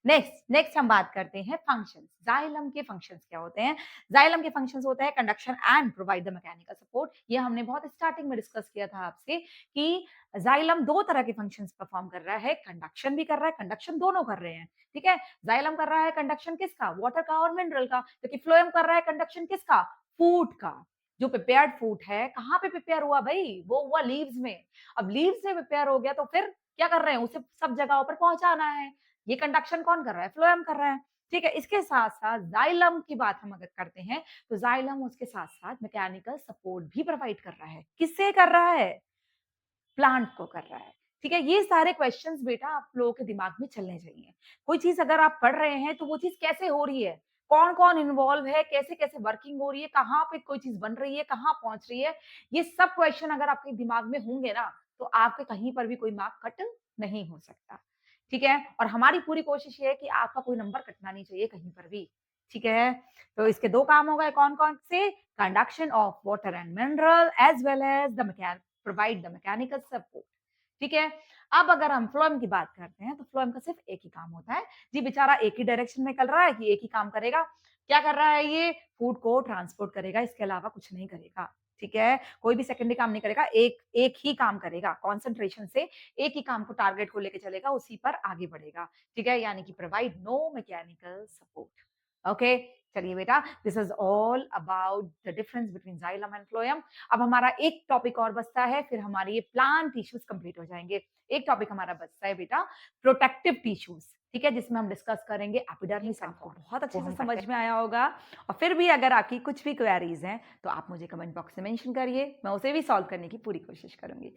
next हम बात करते हैं फंक्शंस। जाइलम के फंक्शंस क्या होते हैं? जाइलम के फंक्शंस होते हैं conduction and provide the mechanical support. ये हमने बहुत स्टार्टिंग में डिस्कस किया था आपसे कि जाइलम 2 तरह के फंक्शंस परफॉर्म कर रहा है, कंडक्शन भी कर रहा है, कंडक्शन दोनों कर रहे हैं। ठीक है, जाइलम कर रहा है कंडक्शन किसका? वाटर का और मिनरल का, जबकि फ्लोएम कर रहा है कंडक्शन किसका? फूड का। जो प्रिपेयर्ड फूड है, कहाँ पे प्रिपेयर हुआ भई? वो हुआ लीव्स में। अब लीव्स में प्रिपेयर हो गया तो फिर क्या कर रहे हैं? उसे सब जगहों पर पहुँचाना है। ये कंडक्शन कौन कर रहा है? फ्लोएम कर रहा है। ठीक है? इसके साथ-साथ जाइलम की बात हम अगर करते हैं, तो जाइलम उसके साथ-साथ मैकेनिकल सपोर्ट भी प्रोवाइड कर रहा है। किससे कर रहा है? प्लांट को कर रहा है। ठीक है? ये सारे क्वेश्चन्स बेटा आप लोगों के दिमाग में चलने चाहिए। कोई चीज़ अगर आप पढ़ रहे हैं तो वो चीज़ कैसे हो रही है? कौन-कौन इन्वॉल्व है? कैसे-कैसे वर्किंग हो रही है? कहाँ पे कोई चीज़ बन रही है? कहाँ पहुँच रही है? ये सब क्वेश्चन अगर आपके दिमाग में होंगे ना, तो आपके कहीं पर भी कोई मार्क कट नहीं हो सकता। ठीक है? और हमारी पूरी कोशिश ये है कि आपका कोई नंबर कटना नहीं चाहिए कहीं पर भी। ठीक है? तो इसके 2 काम हो गए कौन-कौन से? Conduction of water and mineral as well as the provide the mechanical support. ठीक है? अब अगर हम फ्लोएम की बात करते हैं, तो फ्लोएम का सिर्फ एक ही काम होता है। जी बेचारा एक ही डायरेक्शन में चल रहा है कि एक ही काम करेगा। क्या कर रहा है ये? फूड को ट्रांसपोर्ट करेगा, इसके अलावा कुछ नहीं करेगा। ठीक है? कोई भी सेकेंडरी काम नहीं करेगा, एक एक ही काम करेगा। कंसंट्रेशन से एक ही काम को टारगेट को लेके चलेगा, उसी पर आगे बढ़ेगा। ठीक है? यानी कि provide no mechanical support. Okay? चलिए बेटा, this is all about the difference between xylem and phloem. अब हमारा एक टॉपिक और बचता है, फिर हमारे ये प्लांट टिश्यूज कंप्लीट हो जाएंगे। एक टॉपिक हमारा बचता है बेटा प्रोटेक्टिव टिश्यूज। ठीक है, जिसमें हम डिस्कस करेंगे एपिडर्मिस। आपको बहुत अच्छे से समझ में आया होगा। और फिर भी अगर आपकी कुछ भी क्वेरीज हैं तो आप मुझे कमेंट बॉक्स में मेंशन करिए, मैं उसे भी सॉल्व करने की पूरी कोशिश करूंगी।